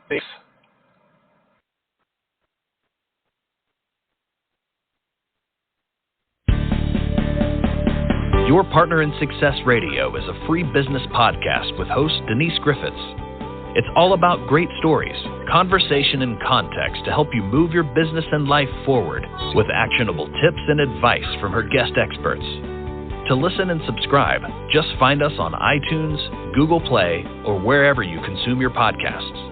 Thanks. Your Partner in Success Radio is a free business podcast with host Denise Griffitts. It's all about great stories, conversation, and context to help you move your business and life forward with actionable tips and advice from her guest experts. To listen and subscribe, just find us on iTunes, Google Play, or wherever you consume your podcasts.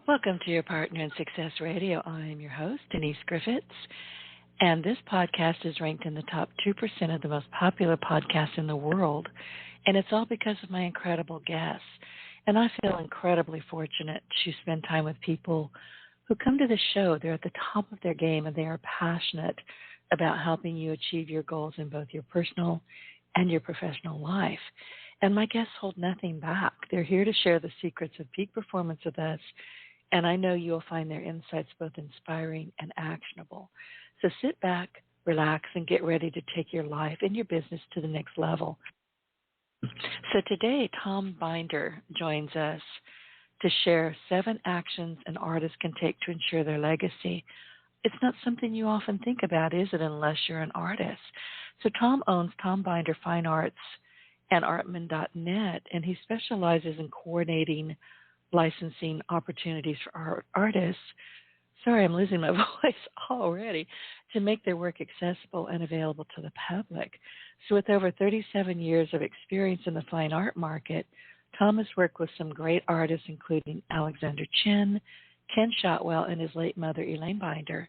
Welcome to Your Partner in Success Radio. I'm your host, Denise Griffitts, and this podcast is ranked in the top 2% of the most popular podcasts in the world, and it's all because of my incredible guests. And I feel incredibly fortunate to spend time with people who come to the show. They're at the top of their game, and they are passionate about helping you achieve your goals in both your personal and your professional life. And my guests hold nothing back. They're here to share the secrets of peak performance with us, and I know you'll find their insights both inspiring and actionable. So sit back, relax, and get ready to take your life and your business to the next level. So today, Tom Binder joins us to share 7 actions an artist can take to ensure their legacy. It's not something you often think about, is it, unless you're an artist? So Tom owns Tom Binder Fine Arts and Artman.net, and he specializes in coordinating licensing opportunities for artists. Sorry, I'm losing my voice already, to make their work accessible and available to the public. So with over 37 years of experience in the fine art market, Tom has worked with some great artists, including Alexander Chin, Ken Shotwell, and his late mother, Elaine Binder.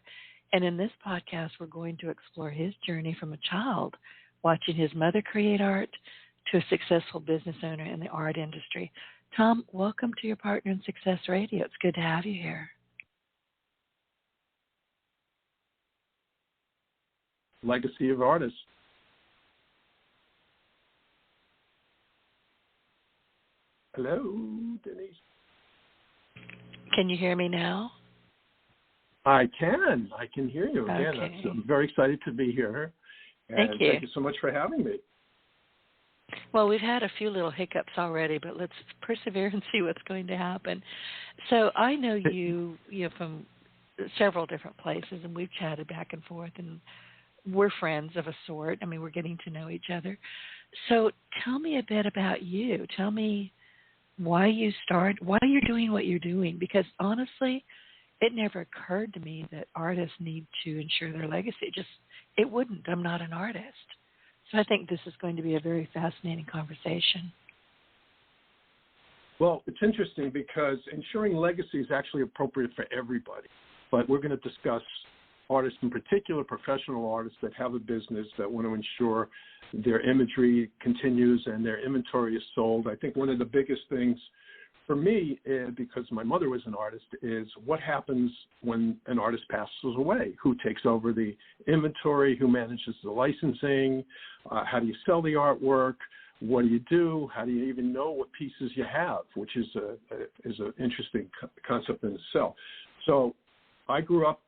And in this podcast, we're going to explore his journey from a child watching his mother create art to a successful business owner in the art industry. Tom, welcome to Your Partner in Success Radio. It's good to have you here. Legacy of artists. Hello, Denise. Can you hear me now? I can hear you again. Okay. I'm very excited to be here. And Thank you. Thank you so much for having me. Well, we've had a few little hiccups already, but let's persevere and see what's going to happen. So I know you from several different places, and we've chatted back and forth, and we're friends of a sort. I mean, we're getting to know each other. So tell me a bit about you. Tell me why you're doing what you're doing, because honestly, it never occurred to me that artists need to ensure their legacy. It wouldn't. I'm not an artist. So I think this is going to be a very fascinating conversation. Well, it's interesting because ensuring legacy is actually appropriate for everybody. But we're going to discuss artists in particular, professional artists that have a business that want to ensure their imagery continues and their inventory is sold. I think one of the biggest things for me, because my mother was an artist, is what happens when an artist passes away? Who takes over the inventory? Who manages the licensing? How do you sell the artwork? What do? How do you even know what pieces you have? Which is an interesting concept in itself. So I grew up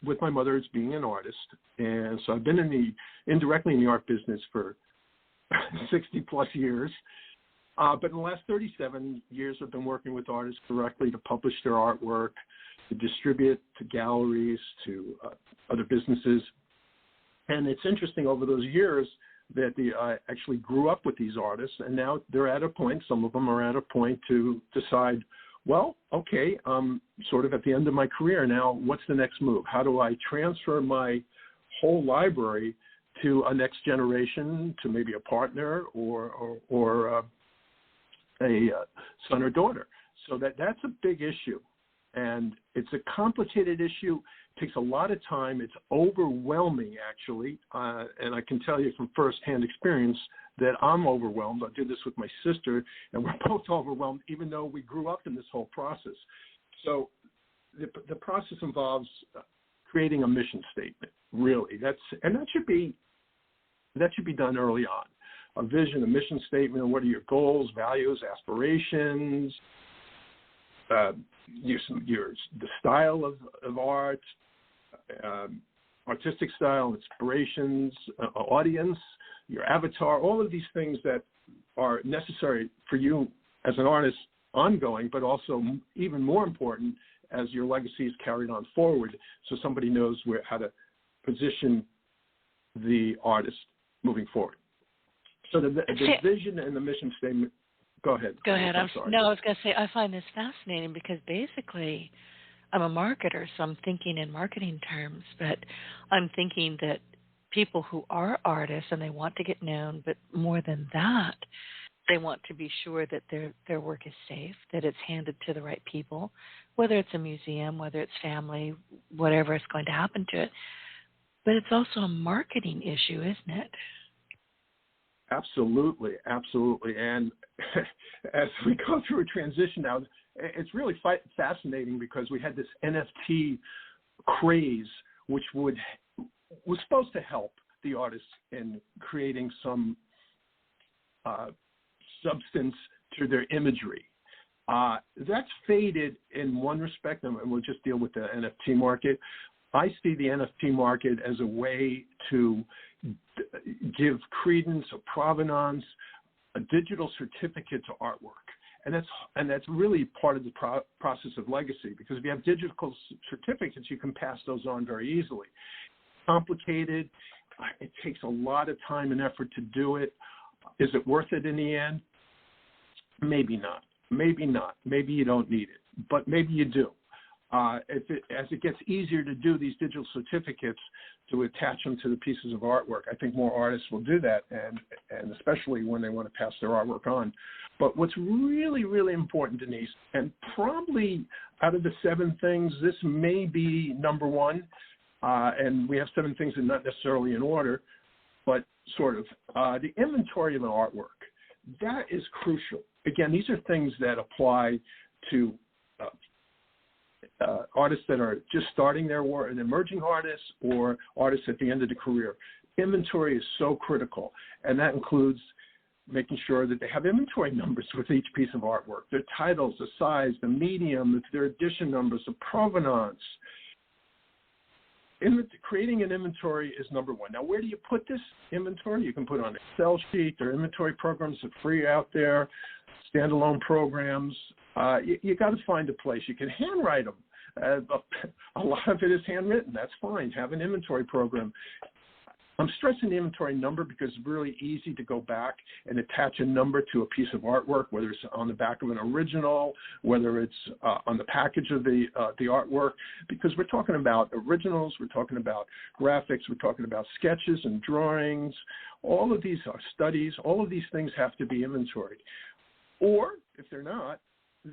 with my mother as being an artist, and so I've been indirectly in the art business for 60 plus years. But in the last 37 years, I've been working with artists directly to publish their artwork, to distribute to galleries, to other businesses. And it's interesting over those years that I actually grew up with these artists, and now they're at a point, some of them are at a point to decide, well, okay, I'm sort of at the end of my career now. What's the next move? How do I transfer my whole library to a next generation, to maybe a partner or a son or daughter? So that's a big issue, and it's a complicated issue. It takes a lot of time. It's overwhelming, actually, and I can tell you from firsthand experience that I'm overwhelmed. I did this with my sister, and we're both overwhelmed, even though we grew up in this whole process. So the process involves creating a mission statement, really. That should be done early on. A vision, a mission statement, and what are your goals, values, aspirations, the style of art, artistic style, inspirations, audience, your avatar, all of these things that are necessary for you as an artist ongoing, but also even more important as your legacy is carried on forward, so somebody knows how to position the artist moving forward. So the vision and the mission statement. Go ahead. Go ahead. I'm sorry. No, I was going to say I find this fascinating because basically I'm a marketer, so I'm thinking in marketing terms, but I'm thinking that people who are artists and they want to get known, but more than that, they want to be sure that their work is safe, that it's handed to the right people, whether it's a museum, whether it's family, whatever is going to happen to it. But it's also a marketing issue, isn't it? Absolutely, absolutely. And as we go through a transition now, it's really fascinating because we had this NFT craze, which was supposed to help the artists in creating some substance to their imagery. That's faded in one respect, and we'll just deal with the NFT market. I see the NFT market as a way to give credence or provenance, a digital certificate to artwork. And that's really part of the process of legacy, because if you have digital certificates, you can pass those on very easily. Complicated. It takes a lot of time and effort to do it. Is it worth it in the end? Maybe not. Maybe not. Maybe you don't need it, but maybe you do. As it gets easier to do these digital certificates to attach them to the pieces of artwork, I think more artists will do that, and especially when they want to pass their artwork on. But what's really, really important, Denise, and probably out of the 7 things, this may be number 1, and we have 7 things that are not necessarily in order, but sort of the inventory of an artwork. That is crucial. Again, these are things that apply to artists that are just starting their work, and emerging artists, or artists at the end of the career. Inventory is so critical, and that includes making sure that they have inventory numbers with each piece of artwork, their titles, the size, the medium, their edition numbers, the provenance. Creating an inventory is number 1. Now, where do you put this inventory? You can put it on an Excel sheet. There are inventory programs that are free out there, standalone programs. You got to find a place. You can handwrite them. A lot of it is handwritten. That's fine. Have an inventory program. I'm stressing the inventory number because it's really easy to go back and attach a number to a piece of artwork, whether it's on the back of an original, whether it's on the package of the artwork, because we're talking about originals, we're talking about graphics, we're talking about sketches and drawings. All of these are studies. All of these things have to be inventoried. Or if they're not,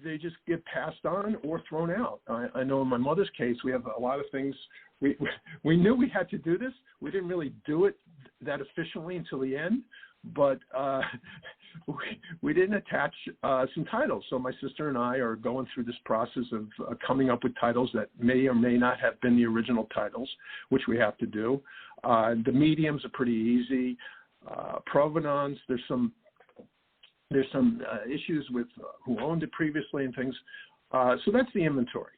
they just get passed on or thrown out. I know in my mother's case, we have a lot of things. We knew we had to do this. We didn't really do it that efficiently until the end, but we didn't attach some titles. So my sister and I are going through this process of coming up with titles that may or may not have been the original titles, which we have to do. The mediums are pretty easy. Provenance, there's some issues with who owned it previously and things. So that's the inventory.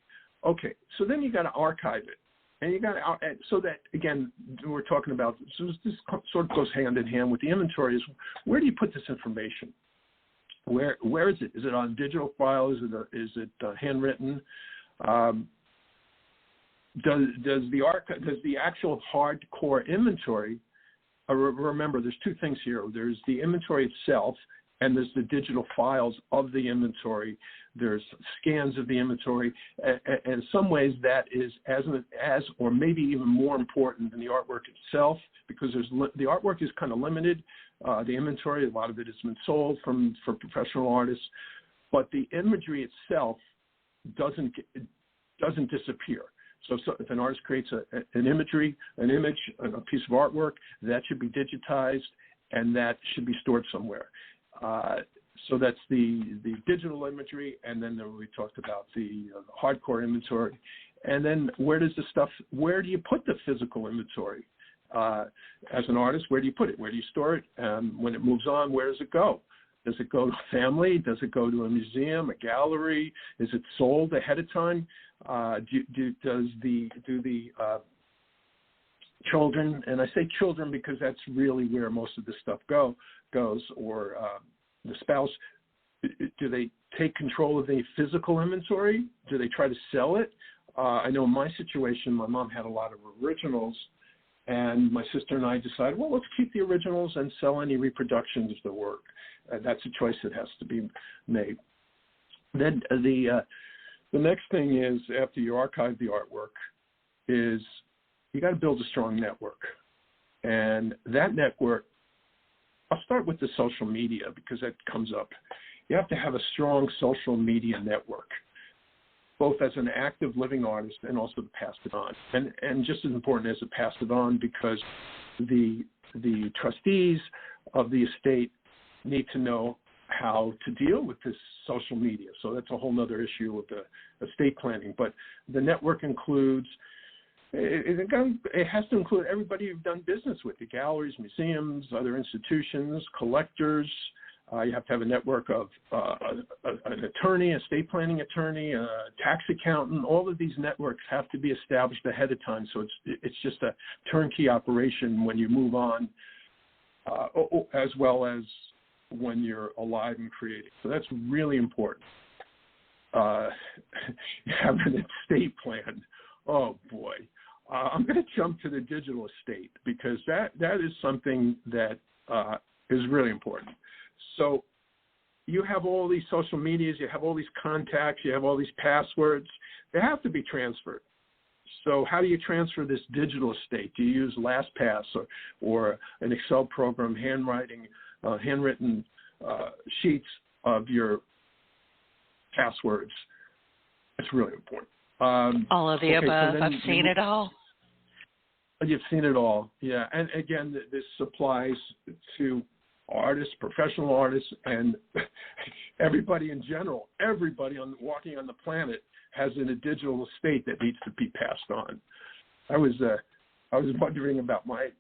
Okay, so then you got to archive it. And you got to, so that, again, we're talking about, so this sort of goes hand in hand with the inventory, is where do you put this information? Where is it? Is it on digital file? Is it handwritten? Does the actual hardcore inventory, remember, there's 2 things here. There's the inventory itself, and there's the digital files of the inventory. There's scans of the inventory. And in some ways, that is as or maybe even more important than the artwork itself, because the artwork is kind of limited. The inventory, a lot of it has been sold for professional artists, but the imagery itself doesn't disappear. So if an artist creates an image, a piece of artwork, that should be digitized, and that should be stored somewhere. So that's the digital imagery, and then we talked about the hardcore inventory. And then where do you put the physical inventory? As an artist, where do you put it? Where do you store it? When it moves on, where does it go? Does it go to family? Does it go to a museum, a gallery? Is it sold ahead of time? children, and I say children because that's really where most of this stuff goes, or the spouse, do they take control of the physical inventory? Do they try to sell it? I know in my situation, my mom had a lot of originals, and my sister and I decided, well, let's keep the originals and sell any reproductions of the work. That's a choice that has to be made. Then the next thing is, after you archive the artwork, is you got to build a strong network. And that network, I'll start with the social media because that comes up. You have to have a strong social media network, both as an active living artist and also to pass it on. And just as important as to pass it on, because the trustees of the estate need to know how to deal with this social media. So that's a whole other issue with the estate planning. But the network includes, it has to include everybody you've done business with, the galleries, museums, other institutions, collectors. You have to have a network of an attorney, a estate planning attorney, a tax accountant. All of these networks have to be established ahead of time. So it's just a turnkey operation when you move on, as well as when you're alive and creating. So that's really important. You have an estate plan. Oh boy. I'm going to jump to the digital estate because that is something that is really important. So you have all these social medias, you have all these contacts, you have all these passwords. They have to be transferred. So how do you transfer this digital estate? Do you use LastPass or an Excel program, handwritten sheets of your passwords? It's really important. All of the above. So I've seen it all. You've seen it all, yeah. And again, this applies to artists, professional artists, and everybody in general. Everybody walking on the planet has a digital estate that needs to be passed on. I was wondering about my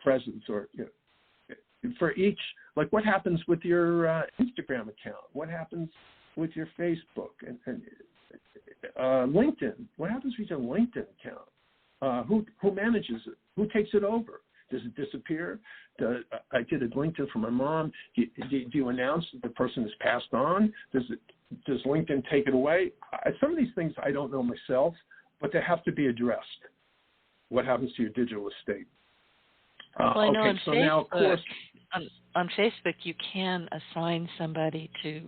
presence, or for each, like what happens with your Instagram account? What happens with your Facebook and LinkedIn? What happens with your LinkedIn account? Who manages it? Who takes it over? Does it disappear? I did a LinkedIn for my mom. Do you announce that the person has passed on? Does LinkedIn take it away? Some of these things I don't know myself, but they have to be addressed. What happens to your digital estate? Well, I know okay, on so Facebook, now, of course, on Facebook you can assign somebody to,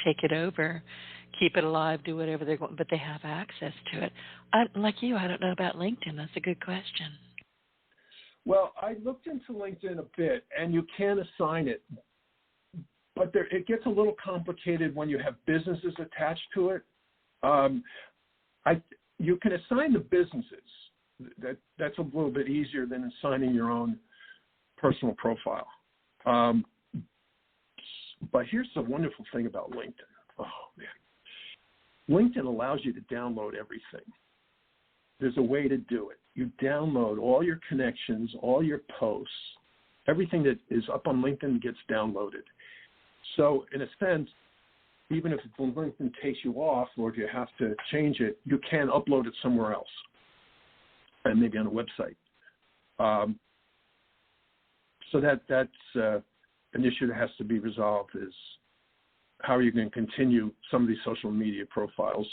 take it over, keep it alive, do whatever they want, but they have access to it. Like you, I don't know about LinkedIn. That's a good question. Well, I looked into LinkedIn a bit, and you can assign it, but it gets a little complicated when you have businesses attached to it. You can assign the businesses. That's a little bit easier than assigning your own personal profile. But here's the wonderful thing about LinkedIn. Oh, man. LinkedIn allows you to download everything. There's a way to do it. You download all your connections, all your posts, everything that is up on LinkedIn gets downloaded. So in a sense, even if LinkedIn takes you off or if you have to change it, you can upload it somewhere else, and maybe on a website. So that's an issue that has to be resolved, is how are you going to continue some of these social media profiles?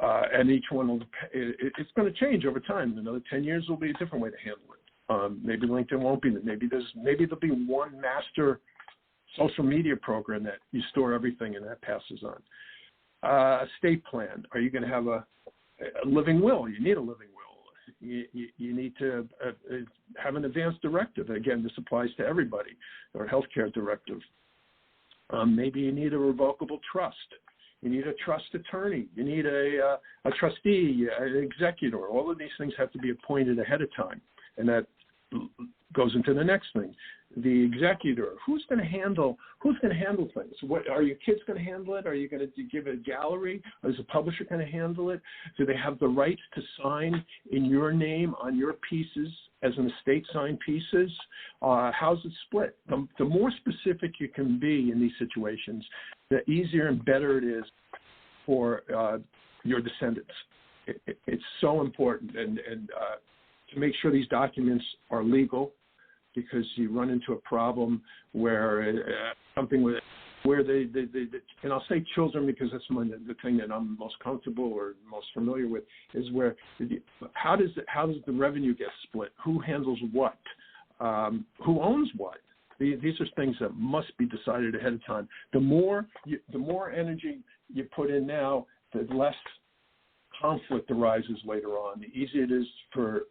And each one it's going to change over time. In another 10 years, will be a different way to handle it. Maybe LinkedIn won't be. Maybe there'll be one master social media program that you store everything and that passes on. Estate plan. Are you going to have a living will? You need a living will. You need to have an advance directive. Again, this applies to everybody, or healthcare directive. Maybe you need a revocable trust. You need a trust attorney. You need a trustee, an executor. All of these things have to be appointed ahead of time, and that goes into the next thing. The executor. Who's going to handle things? What are your kids going to handle it? Are you going to give it a gallery? Is a publisher going to handle it? Do they have the rights to sign in your name on your pieces as an estate signed pieces? How's it split? The more specific you can be in these situations, the easier and better it is for your descendants. it's so important, and to make sure these documents are legal, because you run into a problem where something where they and I'll say children because that's the thing that I'm most comfortable or most familiar with, is where how does the revenue get split? Who handles what? Who owns what? These are things that must be decided ahead of time. The more energy you put in now, the less conflict arises later on. The easier it is for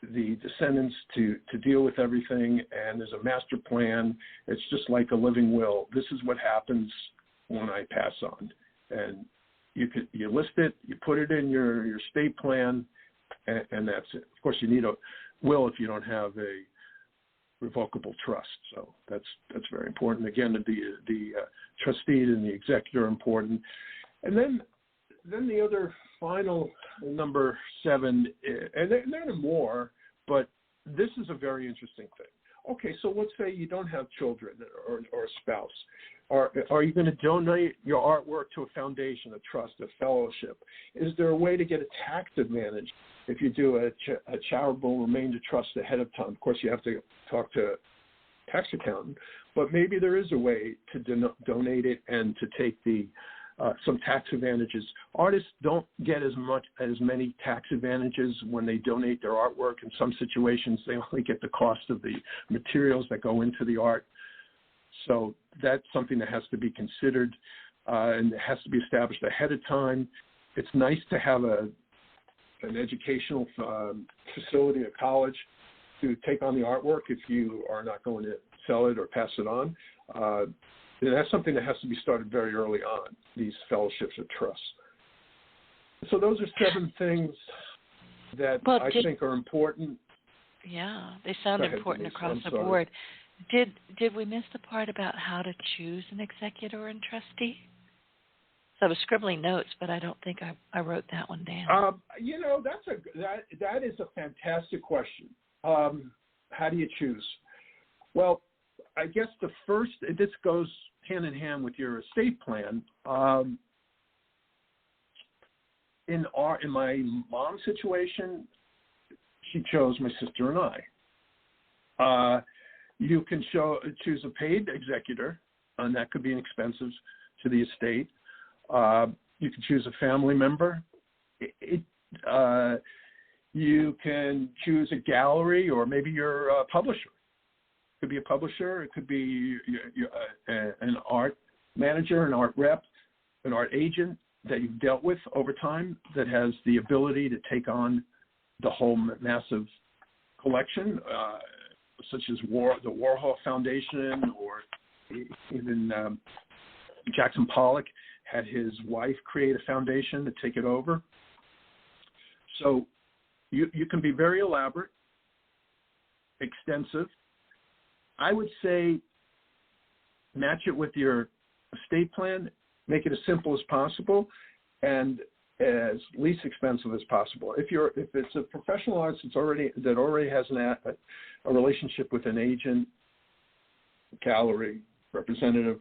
the descendants to deal with everything, and there's a master plan. It's just like a living will. This is what happens when I pass on, and you list it, you put it in your estate plan, and that's it. Of course, you need a will if you don't have a revocable trust. So that's very important. Again, the trustee and the executor are important, and then the other final number 7, and there are more, but this is a very interesting thing. Okay, so let's say you don't have children or a spouse. Are you going to donate your artwork to a foundation, a trust, a fellowship? Is there a way to get a tax advantage if you do a charitable remainder trust ahead of time? Of course, you have to talk to a tax accountant, but maybe there is a way to donate it and to take some tax advantages. Artists don't get as many tax advantages when they donate their artwork. In some situations, they only get the cost of the materials that go into the art. So that's something that has to be considered, and it has to be established ahead of time. It's nice to have an educational facility, a college, to take on the artwork if you are not going to sell it or pass it on. And that's something that has to be started very early on, these fellowships or trusts. So those are 7 things that I think are important. Yeah, they sound important across the board. Did we miss the part about how to choose an executor and trustee? So I was scribbling notes, but I don't think I wrote that one down. That is a fantastic question. How do you choose? Well, I guess this goes hand in hand with your estate plan. In my mom's situation, she chose my sister and I. You can choose a paid executor, and that could be inexpensive to the estate. You can choose a family member. You can choose a gallery, or maybe you're a publisher. It could be a publisher. It could be an art manager, an art rep, an art agent that you've dealt with over time that has the ability to take on the whole massive collection, such as the Warhol Foundation, or even Jackson Pollock had his wife create a foundation to take it over. So you can be very elaborate, extensive. I would say match it with your estate plan, make it as simple as possible, and as least expensive as possible. If it's a professional artist that already has a relationship with an agent, gallery representative,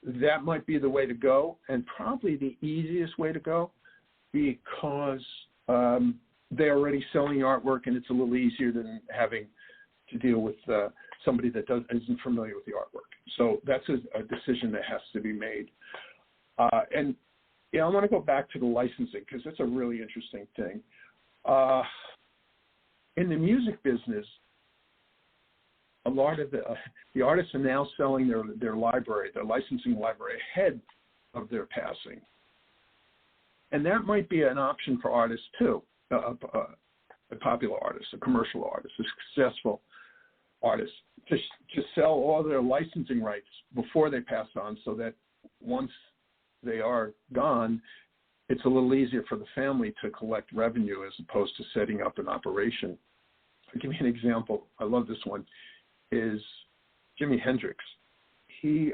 that might be the way to go, and probably the easiest way to go, because they're already selling artwork, and it's a little easier than having to deal with somebody that isn't familiar with the artwork. So that's a decision that has to be made. And I want to go back to the licensing, because that's a really interesting thing. In the music business, a lot of the artists are now selling their library, their licensing library, ahead of their passing. And that might be an option for artists too, a popular artist, a commercial artist, a successful artist, to sell all their licensing rights before they pass on, so that once they are gone, it's a little easier for the family to collect revenue as opposed to setting up an operation. I'll give you an example. I love this one. Is Jimi Hendrix. He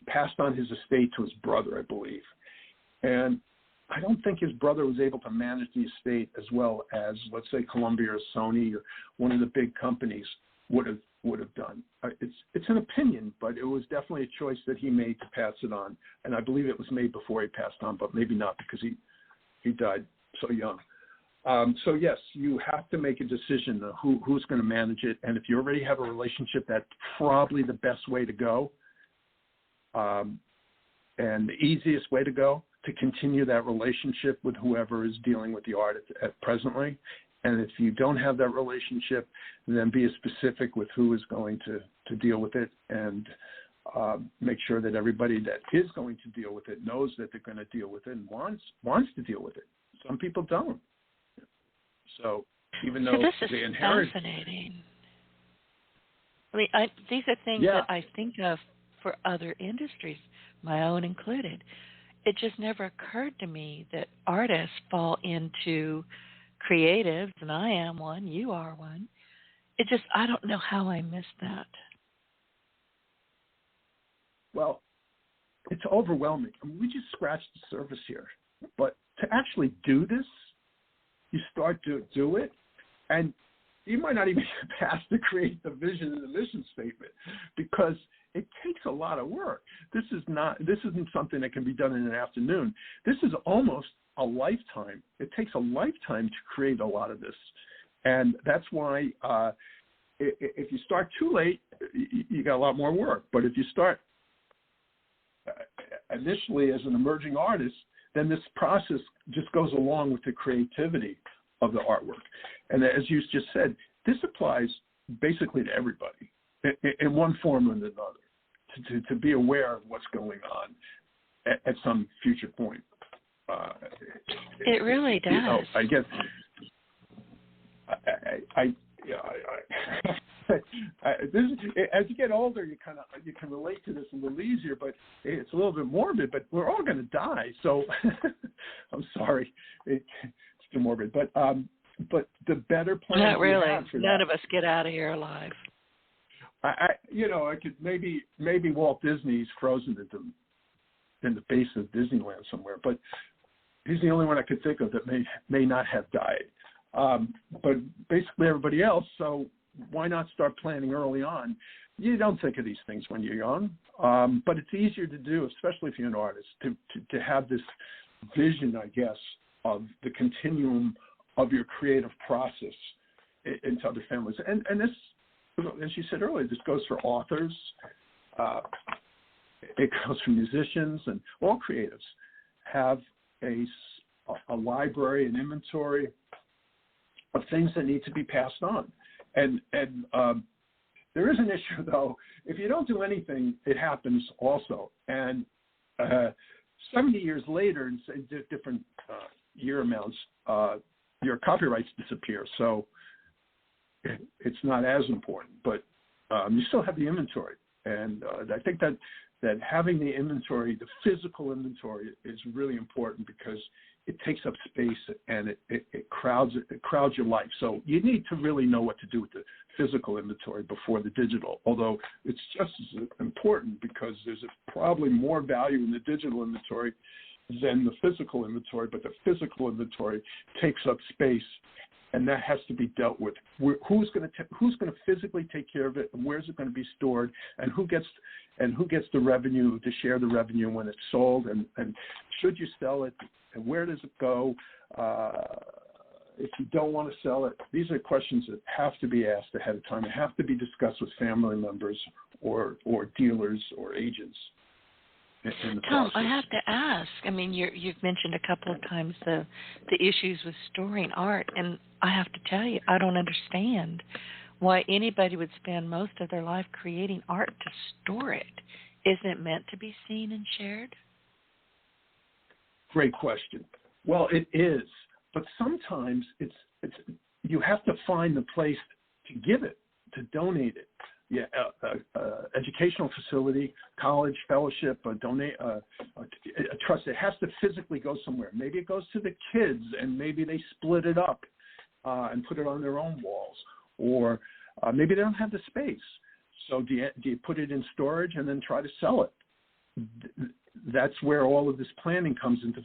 passed on his estate to his brother, I believe. And I don't think his brother was able to manage the estate as well as, let's say, Columbia or Sony or one of the big companies would have done. It's an opinion, but it was definitely a choice that he made to pass it on. And I believe it was made before he passed on, but maybe not, because he He died so young. So yes, you have to make a decision of who's going to manage it. And if you already have a relationship, that's probably the best way to go. And the easiest way to go to continue that relationship with whoever is dealing with the art at presently. And if you don't have that relationship, then be specific with who is going to deal with it, and make sure that everybody that is going to deal with it knows that they're going to deal with it and wants to deal with it. Some people don't. So even though this is they inherit, fascinating. I mean, these are things that I think of for other industries, my own included. It just never occurred to me that artists fall into creatives, and I am one, you are one. I don't know how I missed that. Well, it's overwhelming. I mean, we just scratched the surface here. But to actually do this, you start to do it, and you might not even get past to create the vision and the mission statement, because it takes a lot of work. This isn't something that can be done in an afternoon. This is almost a lifetime. It takes a lifetime to create a lot of this. And that's why if you start too late, you got a lot more work. But if you start initially as an emerging artist, then this process just goes along with the creativity of the artwork. And as you just said, this applies basically to everybody in one form or another, to be aware of what's going on at some future point. It really does. You know, I guess as you get older, you can relate to this a little easier, but it's a little bit morbid. But we're all going to die, so I'm sorry, it's too morbid. But the better plan. Not really. None of us get out of here alive. I could maybe Walt Disney's frozen in the base of Disneyland somewhere, but he's the only one I could think of that may not have died. But basically everybody else, so why not start planning early on? You don't think of these things when you're young, but it's easier to do, especially if you're an artist, to have this vision, I guess, of the continuum of your creative process into other families. And this, as you said earlier, this goes for authors, it goes for musicians, and all creatives have a library, an inventory of things that need to be passed on. And there is an issue, though. If you don't do anything, it happens also. And 70 years later, in different year amounts, your copyrights disappear. So it's not as important, but you still have the inventory. And I think that having the inventory, the physical inventory, is really important, because it takes up space and it crowds your life. So you need to really know what to do with the physical inventory before the digital, although it's just as important, because there's probably more value in the digital inventory than the physical inventory, but the physical inventory takes up space, and that has to be dealt with. Who's going to physically take care of it, and where's it going to be stored, and who gets the revenue, to share the revenue when it's sold, and should you sell it, and where does it go? If you don't want to sell it, these are questions that have to be asked ahead of time. They have to be discussed with family members or dealers or agents. Tom, I have to ask. I mean, you've mentioned a couple of times the issues with storing art, and I have to tell you, I don't understand why anybody would spend most of their life creating art to store it. Isn't it meant to be seen and shared? Great question. Well, it is, but sometimes it's you have to find the place to give it, to donate it. Yeah, educational facility, college, fellowship, a trust. It has to physically go somewhere. Maybe it goes to the kids, and maybe they split it up and put it on their own walls, or maybe they don't have the space. So do you put it in storage and then try to sell it? That's where all of this planning comes into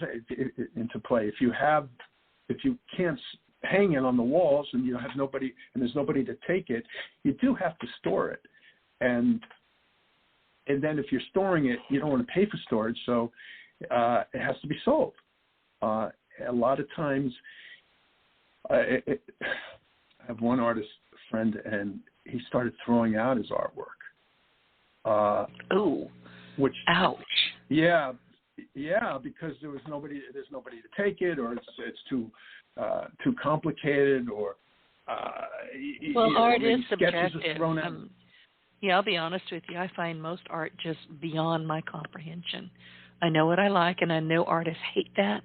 play. If you can't hang it on the walls, and you have nobody, and there's nobody to take it, you do have to store it. And then if you're storing it, you don't want to pay for storage, so it has to be sold. a lot of times, I have one artist friend, and he started throwing out his artwork. Which, ouch. Yeah, because there's nobody to take it, or it's too complicated, or art is sketches subjective. are thrown out. I'll be honest with you. I find most art just beyond my comprehension. I know what I like, and I know artists hate that,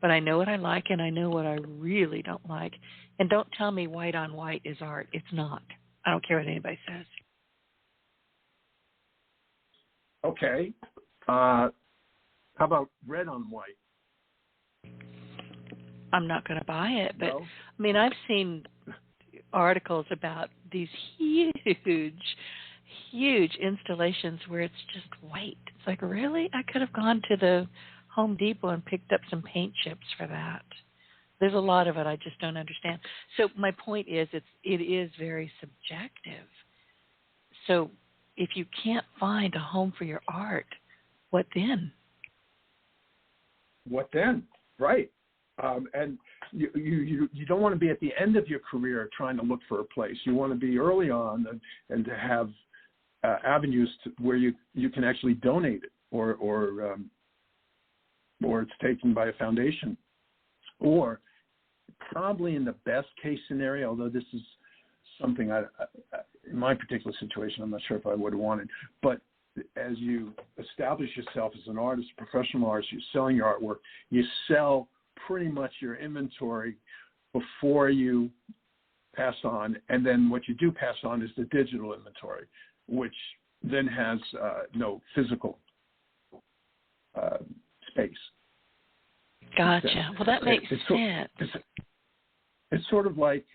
but I know what I like, and I know what I really don't like. And don't tell me white on white is art. It's not. I don't care what anybody says. Okay. How about red on white? I'm not going to buy it, but No? I mean, I've seen articles about these huge installations where it's just white. It's like, really? I could have gone to the Home Depot and picked up some paint chips for that. There's a lot of it I just don't understand. So my point is, it is very subjective. So if you can't find a home for your art, what then? What then? Right. And you don't want to be at the end of your career trying to look for a place. You want to be early on and to have avenues where you can actually donate it, or it's taken by a foundation, or probably in the best case scenario, although this is something I in my particular situation, I'm not sure if I would have wanted, but as you establish yourself as an artist, a professional artist, you're selling your artwork, you sell pretty much your inventory before you pass on, and then what you do pass on is the digital inventory, which then has no physical space. Gotcha. Well, that makes sense. It's sort of like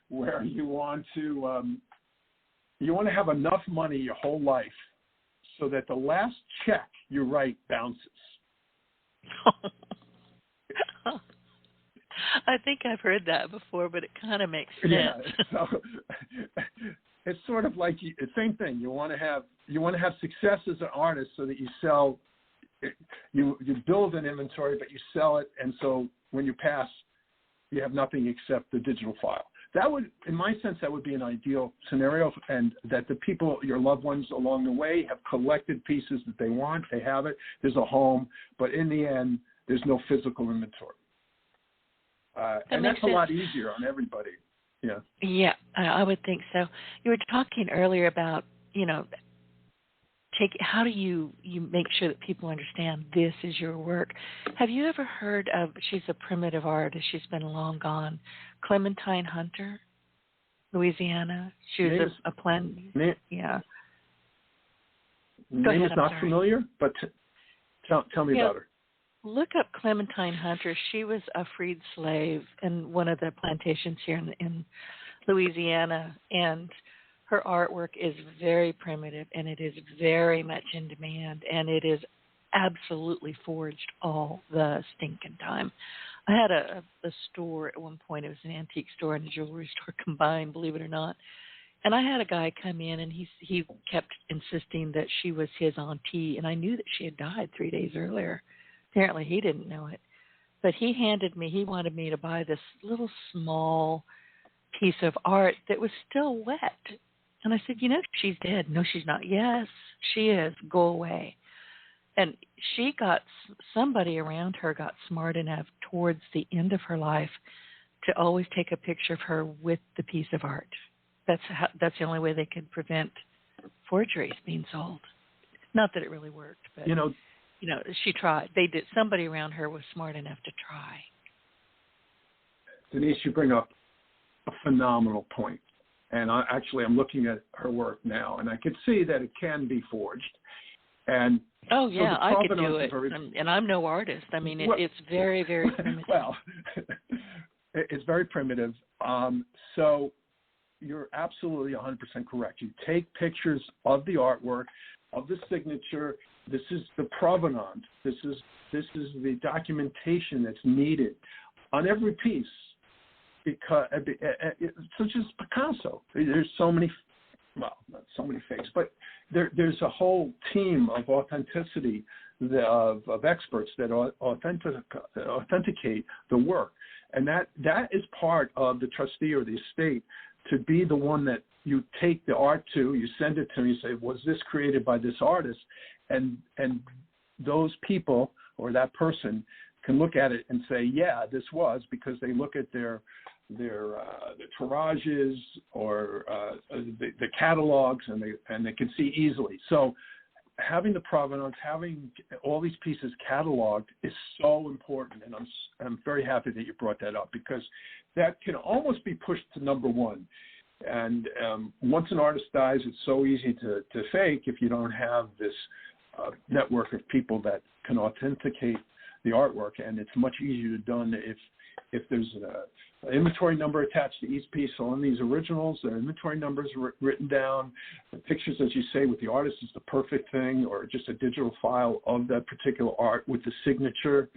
where you want to have enough money your whole life so that the last check you write bounces. I think I've heard that before, but it kind of makes sense. Yeah, so it's sort of like the same thing. You want to have success as an artist so that you sell. You build an inventory, but you sell it, and so when you pass, you have nothing except the digital file. That would, in my sense, that would be an ideal scenario, and that the people, your loved ones along the way, have collected pieces that they want. They have it. There's a home, but in the end, there's no physical inventory. And that's a lot easier on everybody. Yeah. Yeah, I would think so. You were talking earlier about, how do you make sure that people understand this is your work? Have you ever heard of, she's a primitive artist, she's been long gone, Clementine Hunter, Louisiana? She was a plant. Yeah. Name is not familiar, but tell me about her. Look up Clementine Hunter. She was a freed slave in one of the plantations here in Louisiana, and her artwork is very primitive, and it is very much in demand, and it is absolutely forged all the stinking time. I had a store at one point. It was an antique store and a jewelry store combined, believe it or not. And I had a guy come in, and he kept insisting that she was his auntie, and I knew that she had died 3 days earlier. Apparently he didn't know it. But he wanted me to buy this little small piece of art that was still wet. And I said, she's dead. No, she's not. Yes, she is. Go away. And somebody around her got smart enough towards the end of her life to always take a picture of her with the piece of art. That's the only way they could prevent forgeries being sold. Not that it really worked, but she tried. They did. Somebody around her was smart enough to try. Denise, you bring up a phenomenal point. And I'm looking at her work now, and I can see that it can be forged. And oh yeah, I could do it. And I'm no artist. I mean, it's very, very primitive. Well, it's very primitive. So you're absolutely 100% correct. You take pictures of the artwork, of the signature. This is the provenance. This is the documentation that's needed on every piece. Because such as Picasso, there's so many well, not so many fakes, but there's a whole team of authenticity of experts that authenticate the work. And that is part of the trustee or the estate, to be the one that you take the art to, you send it to, you say, was this created by this artist? And those people or that person can look at it and say, yeah, this was, because they look at their tirages or the catalogs, and they can see easily. So having the provenance, having all these pieces cataloged is so important, and I'm very happy that you brought that up, because that can almost be pushed to number one. And once an artist dies, it's so easy to fake if you don't have this network of people that can authenticate the artwork, and it's much easier done if there's an inventory number attached to each piece. So on these originals, the inventory numbers written down. The pictures, as you say, with the artist is the perfect thing, or just a digital file of that particular art with the signature,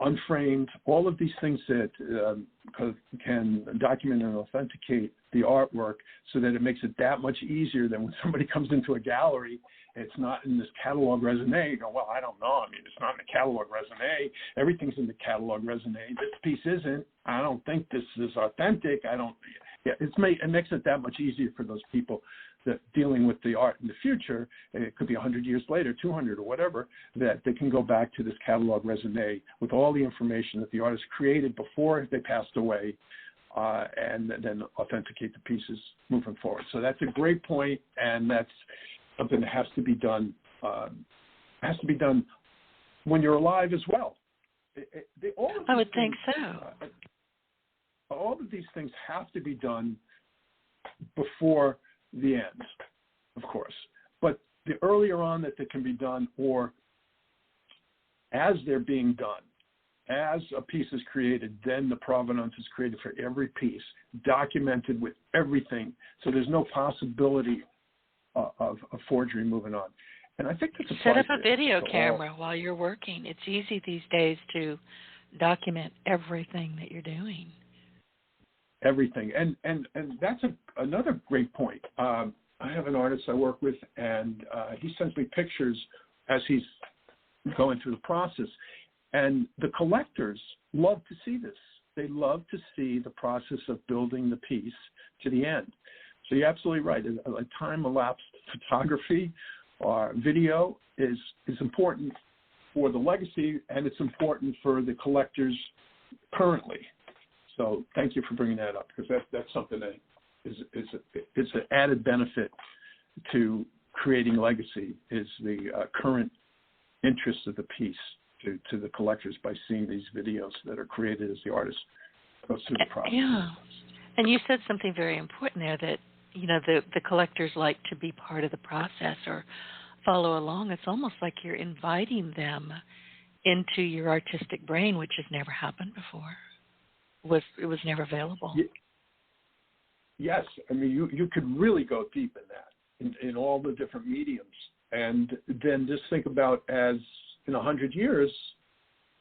unframed. All of these things that can document and authenticate the artwork, so that it makes it that much easier than when somebody comes into a gallery. It's not in this catalog raisonné. You go, well, I don't know. I mean, it's not in the catalog raisonné. Everything's in the catalog raisonné. This piece isn't. I don't think this is authentic. It makes it that much easier for those people that dealing with the art in the future. It could be 100 years later, 200 or whatever, that they can go back to this catalog raisonné with all the information that the artist created before they passed away, and then authenticate the pieces moving forward. So that's a great point, and that's something that has to be done. Has to be done when you're alive as well. I would think so. All of these things have to be done before the end, of course. But the earlier on that they can be done, or as they're being done, as a piece is created, then the provenance is created for every piece, documented with everything. So there's no possibility of forgery moving on. And I think that's a set up a video camera while you're working. It's easy these days to document everything that you're doing. Everything. And that's another great point. I have an artist I work with, and he sends me pictures as he's going through the process. And the collectors love to see this. They love to see the process of building the piece to the end. So you're absolutely right. A time-elapsed photography or video is important for the legacy, and it's important for the collectors currently. So thank you for bringing that up, because that's something that is an added benefit to creating legacy, is the current interest of the piece to the collectors by seeing these videos that are created as the artist goes through the process. Yeah, and you said something very important there, that the collectors like to be part of the process or follow along. It's almost like you're inviting them into your artistic brain, which has never happened before. It was never available. Yes, I mean you could really go deep in that in all the different mediums, and then just think about, as in 100 years,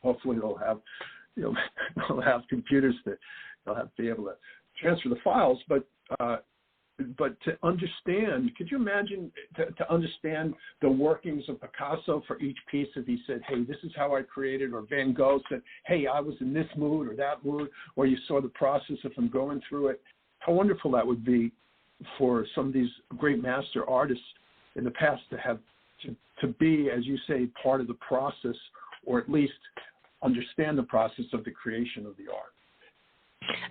hopefully they'll have computers that they'll have to be able to transfer the files, but to understand, could you imagine to understand the workings of Picasso for each piece? If he said, hey, this is how I created, or Van Gogh said, hey, I was in this mood or that mood, or you saw the process of him going through it, how wonderful that would be for some of these great master artists in the past to have to be, as you say, part of the process, or at least understand the process of the creation of the art.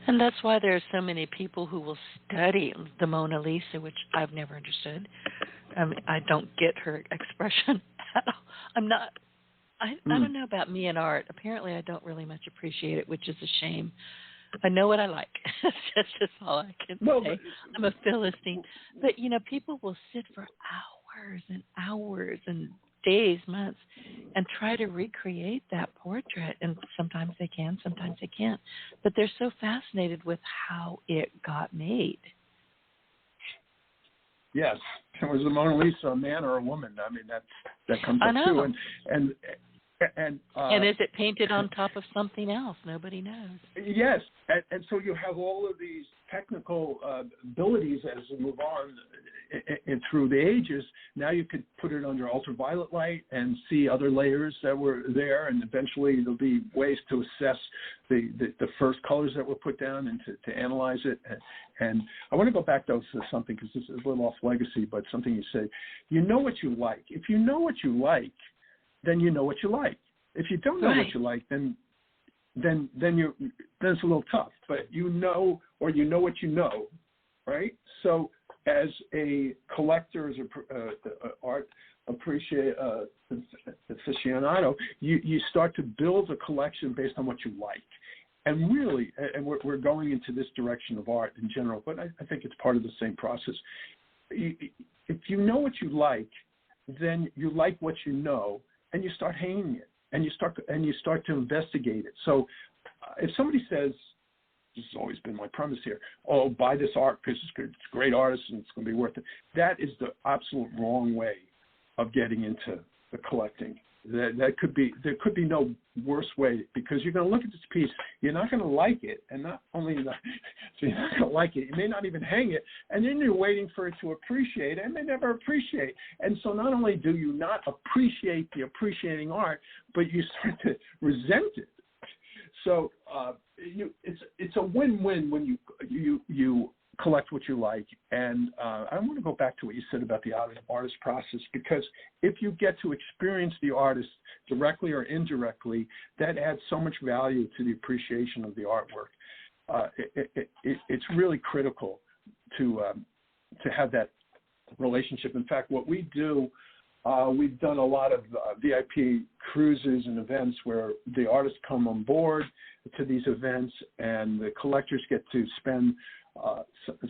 And that's why there are so many people who will study the Mona Lisa, which I've never understood. I don't get her expression at all. I don't know about me and art. Apparently, I don't really much appreciate it, which is a shame. I know what I like. That's all I can say. I'm a Philistine. But, people will sit for hours and hours and days, months, and try to recreate that portrait. And sometimes they can, sometimes they can't. But they're so fascinated with how it got made. Yes. Was the Mona Lisa a man or a woman? I mean, that comes up too. And is it painted on top of something else? Nobody knows. Yes. And so you have all of these technical abilities as we move on and through the ages. Now you could put it under ultraviolet light and see other layers that were there, and eventually there'll be ways to assess the first colors that were put down and to analyze it. And I want to go back, though, to something, because this is a little off legacy, but something you said. You know what you like. If you know what you like, then you know what you like. If you don't know what you like, then it's a little tough. But you know what you know, right? So as a collector, as a art aficionado, you start to build a collection based on what you like. And really, and we're going into this direction of art in general, but I think it's part of the same process. If you know what you like, then you like what you know, and you start hanging it, and you start to investigate it. So if somebody says, this has always been my premise here, oh, buy this art because it's good, it's a great artist and it's going to be worth it, that is the absolute wrong way of getting into the collecting. There could be no worse way, because you're going to look at this piece, you're not going to like it, and not only that, so you're not going to like it, you may not even hang it, and then you're waiting for it to appreciate, and they never appreciate. And so not only do you not appreciate the appreciating art, but you start to resent it. So it's a win-win when you collect what you like. And I want to go back to what you said about the artist process, because if you get to experience the artist directly or indirectly, that adds so much value to the appreciation of the artwork. It's really critical to have that relationship. In fact, what we do, we've done a lot of VIP cruises and events where the artists come on board to these events, and the collectors get to spend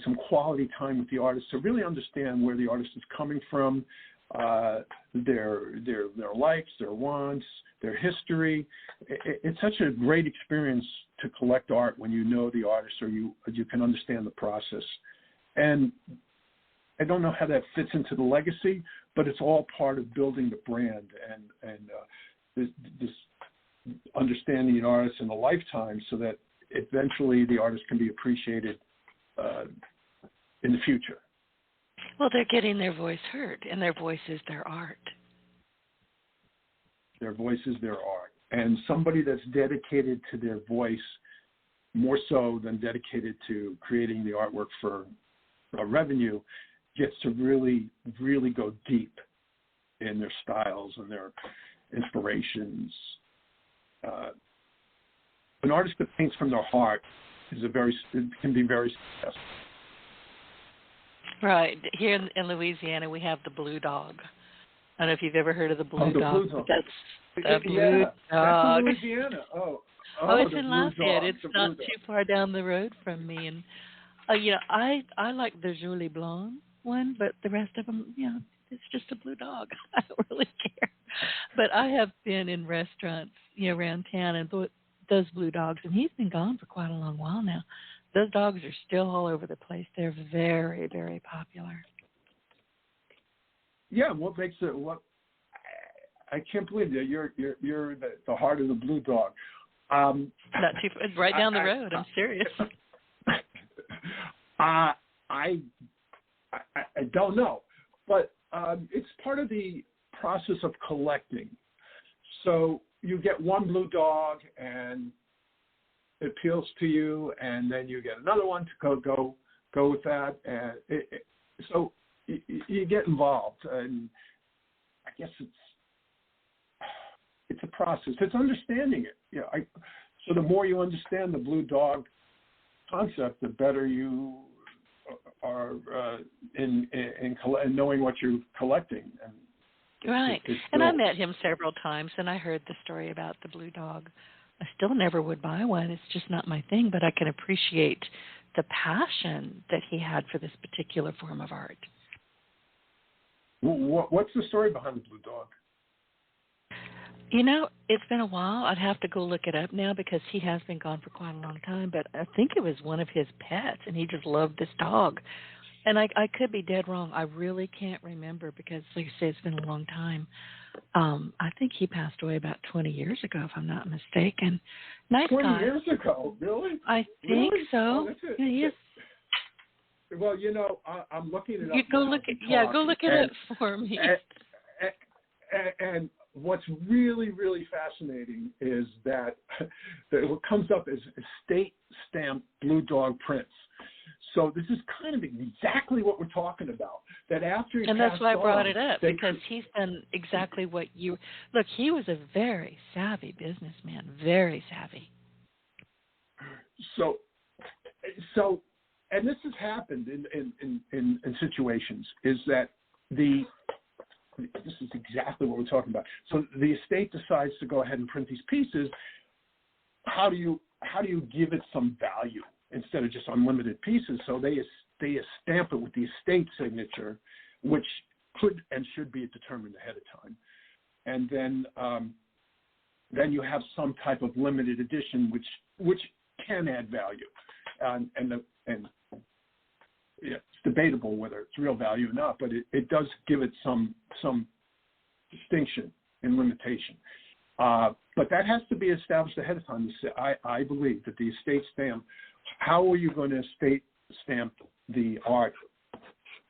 some quality time with the artist to really understand where the artist is coming from, their likes, their wants, their history. It's such a great experience to collect art when you know the artist, or you can understand the process. And I don't know how that fits into the legacy, but it's all part of building the brand and this understanding the artist in a lifetime, so that eventually the artist can be appreciated in the future. Well, they're getting their voice heard, and their voice is their art. Their voice is their art. And somebody that's dedicated to their voice more so than dedicated to creating the artwork for revenue gets to really, really go deep in their styles and their inspirations. An artist that paints from their heart can be very successful. Right. Here in Louisiana, we have the blue dog. I don't know if you've ever heard of the blue dog. Blue dog. That's the blue dog. That's in Louisiana. It's in Lafayette. It's not too far down the road from me. And I like the Jolie Blanc one, but the rest of them, it's just a blue dog. I don't really care. But I have been in restaurants, around town, and thought those blue dogs, and he's been gone for quite a long while now. Those dogs are still all over the place. They're very, very popular. Yeah, what makes it? I can't believe that you're the heart of the blue dog. Not too far, right down the road. I'm serious. I don't know, but it's part of the process of collecting. So you get one blue dog and it appeals to you, and then you get another one to go with that, and so you get involved. And I guess it's a process. It's understanding it. So the more you understand the blue dog concept, the better you are in knowing what you're collecting. And right. And I met him several times, and I heard the story about the blue dog. I still never would buy one. It's just not my thing, but I can appreciate the passion that he had for this particular form of art. What's the story behind the blue dog? It's been a while. I'd have to go look it up now, because he has been gone for quite a long time, but I think it was one of his pets, and he just loved this dog. And I could be dead wrong. I really can't remember, because, like I say, it's been a long time. I think he passed away about 20 years ago, if I'm not mistaken. Nice 20 guy. 20 years ago? Really? I think so. Oh, Yeah, Well, I'm looking it up. You go look at go look at it for me. And what's really, really fascinating is that what comes up is estate stamped blue dog prints. So this is kind of exactly what we're talking about. That after and that's why I brought it up, because he's done exactly what you look. He was a very savvy businessman, very savvy. So, and this has happened in situations. Is that this is exactly what we're talking about. So the estate decides to go ahead and print these pieces. How do you give it some value instead of just unlimited pieces? So they stamp it with the estate signature, which could and should be determined ahead of time, and then you have some type of limited edition, which can add value, and it's debatable whether it's real value or not, but it does give it some distinction and limitation. But that has to be established ahead of time. I believe that the estate stamp, how are you going to estate stamp the art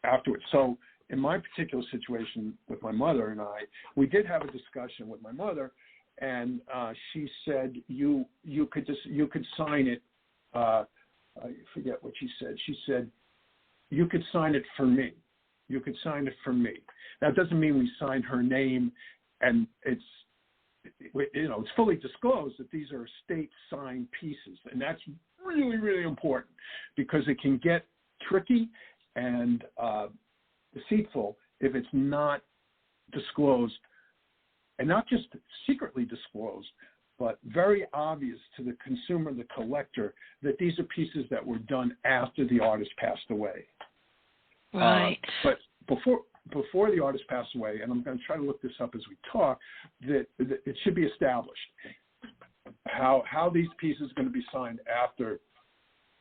afterwards? So in my particular situation with my mother and I, we did have a discussion with my mother, and she said you could sign it. I forget what she said. She said, you could sign it for me. You could sign it for me. Now, it doesn't mean we signed her name, and it's fully disclosed that these are estate signed pieces, and that's really, really important because it can get tricky and deceitful if it's not disclosed, and not just secretly disclosed, but very obvious to the consumer, the collector, that these are pieces that were done after the artist passed away. Right. But before the artist passed away, and I'm going to try to look this up as we talk, that it should be established how these pieces are going to be signed after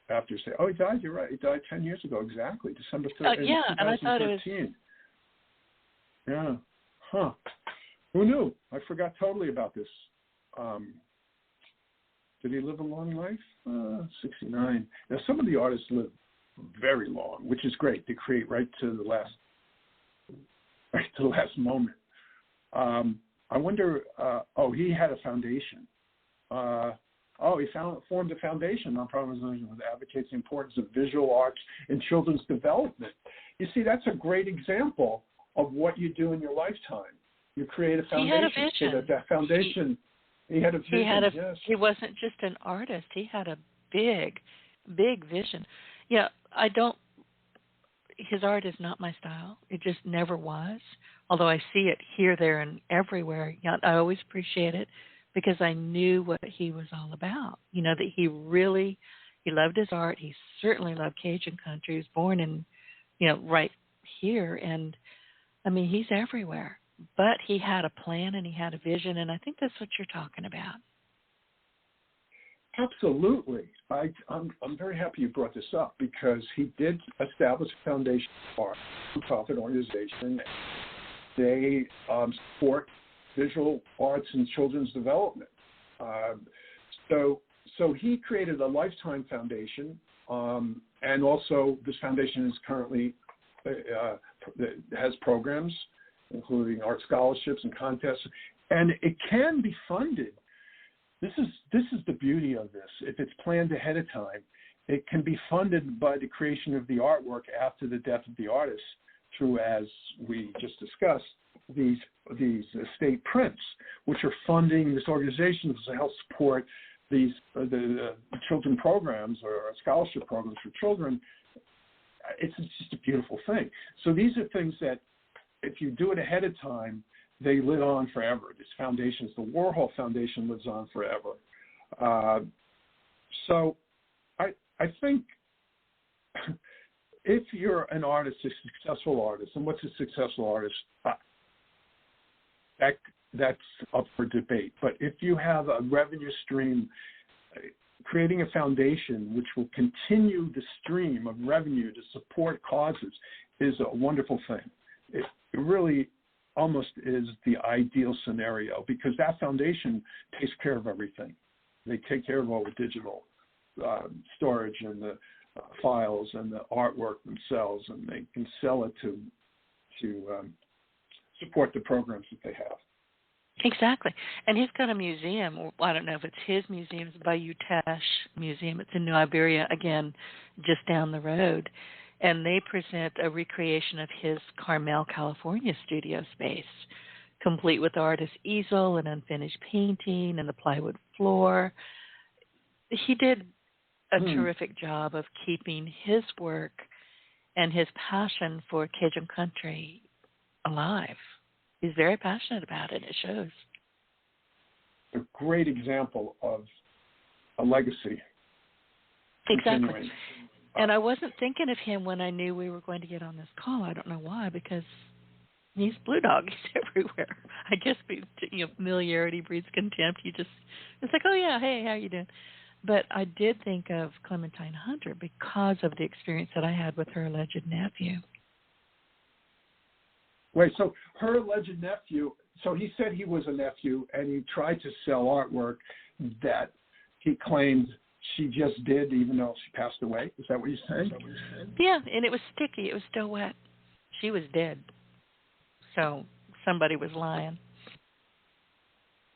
say, oh, he died. You're right. He died 10 years ago, exactly, December 13th, yeah, 2013. and I thought it was. Yeah. Huh. Who knew? I forgot totally about this. Did he live a long life? 69. Now, some of the artists live very long, which is great. They create right to the last moment. I wonder. He had a foundation. He formed a foundation on that advocates the importance of visual arts in children's development. You see, that's a great example of what you do in your lifetime. You create a foundation. He had a vision. So that foundation. He had a vision. Yes. He wasn't just an artist. He had a big, big vision. Yeah, his art is not my style. It just never was. Although I see it here, there, and everywhere. Yeah, I always appreciate it because I knew what he was all about. That he loved his art. He certainly loved Cajun country. He was born in, right here. And, I mean, he's everywhere. But he had a plan and he had a vision, and I think that's what you're talking about. Absolutely. I'm very happy you brought this up because he did establish a foundation for a nonprofit organization. They support visual arts and children's development. So he created a lifetime foundation, and also this foundation is currently has programs, including art scholarships and contests, and it can be funded. This is the beauty of this. If it's planned ahead of time, it can be funded by the creation of the artwork after the death of the artist through, as we just discussed, these estate prints, which are funding this organization to help support the children programs or scholarship programs for children. It's just a beautiful thing. So these are things that, if you do it ahead of time, they live on forever. These foundations, the Warhol Foundation lives on forever. So I think if you're an artist, a successful artist, and what's a successful artist, that's up for debate. But if you have a revenue stream, creating a foundation which will continue the stream of revenue to support causes is a wonderful thing. It really almost is the ideal scenario because that foundation takes care of everything. They take care of all the digital storage and the files and the artwork themselves, and they can sell it to support the programs that they have. Exactly. And he's got a museum. Well, I don't know if it's his museum. It's Bayou Teche Museum. It's in New Iberia, again, just down the road. And they present a recreation of his Carmel, California studio space, complete with artist's easel and unfinished painting and the plywood floor. He did a terrific job of keeping his work and his passion for Cajun country alive. He's very passionate about it. It shows. A great example of a legacy. Exactly. Continuing. And I wasn't thinking of him when I knew we were going to get on this call. I don't know why, because he's Blue Dog. He's everywhere. I guess familiarity breeds contempt. It's like, oh yeah, hey, how you doing? But I did think of Clementine Hunter because of the experience that I had with her alleged nephew. Wait, so her alleged nephew, so he said he was a nephew, and he tried to sell artwork that he claimed she just did, even though she passed away. Is that what you're saying? Yeah, and it was sticky. It was still wet. She was dead. So somebody was lying.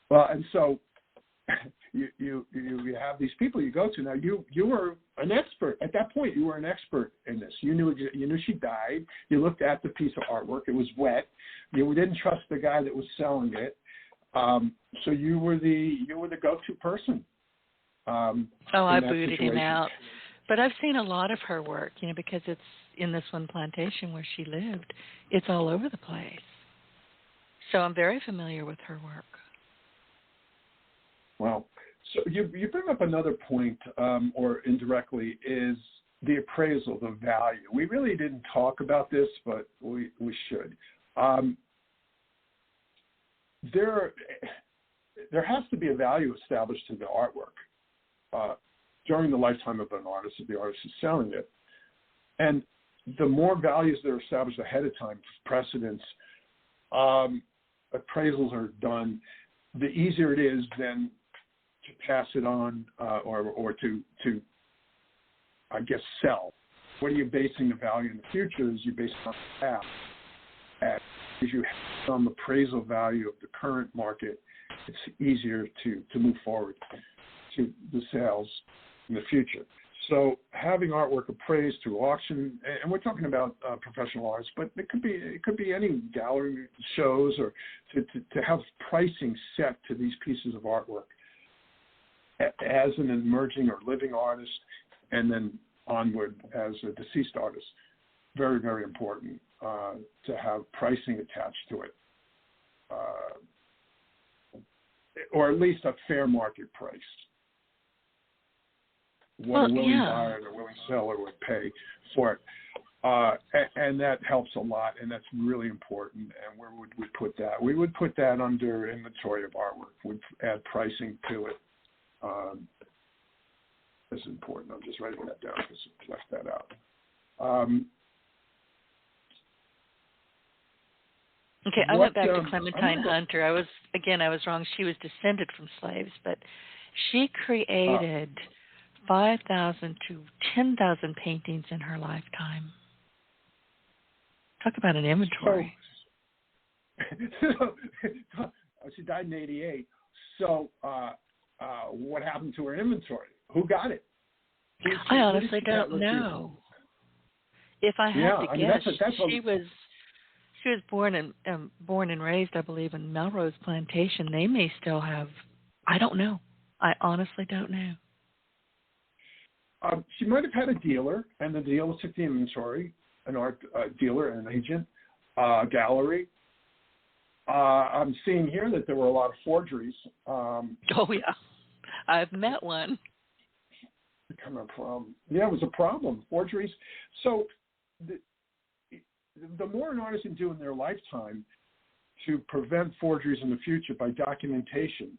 Well, and so you have these people you go to. Now, you were an expert. At that point, you were an expert in this. You knew she died. You looked at the piece of artwork. It was wet. You didn't trust the guy that was selling it. So you were the go-to person. I booted him out. But I've seen a lot of her work, because it's in this one plantation where she lived. It's all over the place. So I'm very familiar with her work. Well, so you bring up another point, or indirectly, is the appraisal, the value. We really didn't talk about this, but we should. There has to be a value established to the artwork during the lifetime of an artist, if the artist is selling it. And the more values that are established ahead of time, precedents, appraisals are done, the easier it is then to pass it on or to I guess sell. What are you basing the value in the future? Is you base it on the past. As you have some appraisal value of the current market, it's easier to move forward to the sales in the future. So having artwork appraised through auction, and we're talking about professional artists, but it could be any gallery shows, or to have pricing set to these pieces of artwork as an emerging or living artist, and then onward as a deceased artist. Very, very important to have pricing attached to it, or at least a fair market price. What a willing buyer and a willing seller would pay for it. And that helps a lot, and that's really important. And where would we put that? We would put that under inventory of artwork. We'd add pricing to it. This is important. I'm just writing that down because I left that out. Okay, I went back to Clementine Hunter. I was wrong. She was descended from slaves, but she created 5,000 to 10,000 paintings in her lifetime. Talk about an inventory. So she died in 1988. So what happened to her inventory? Who got it? I honestly don't know. If I had to guess, she was born and raised, I believe, in Melrose Plantation. They may still have. I don't know. I honestly don't know. She might have had a dealer, and the dealer took the inventory, an art dealer, an agent, gallery. I'm seeing here that there were a lot of forgeries. Oh, yeah. I've met one. Coming from, it was a problem, forgeries. So the more an artist can do in their lifetime to prevent forgeries in the future by documentation,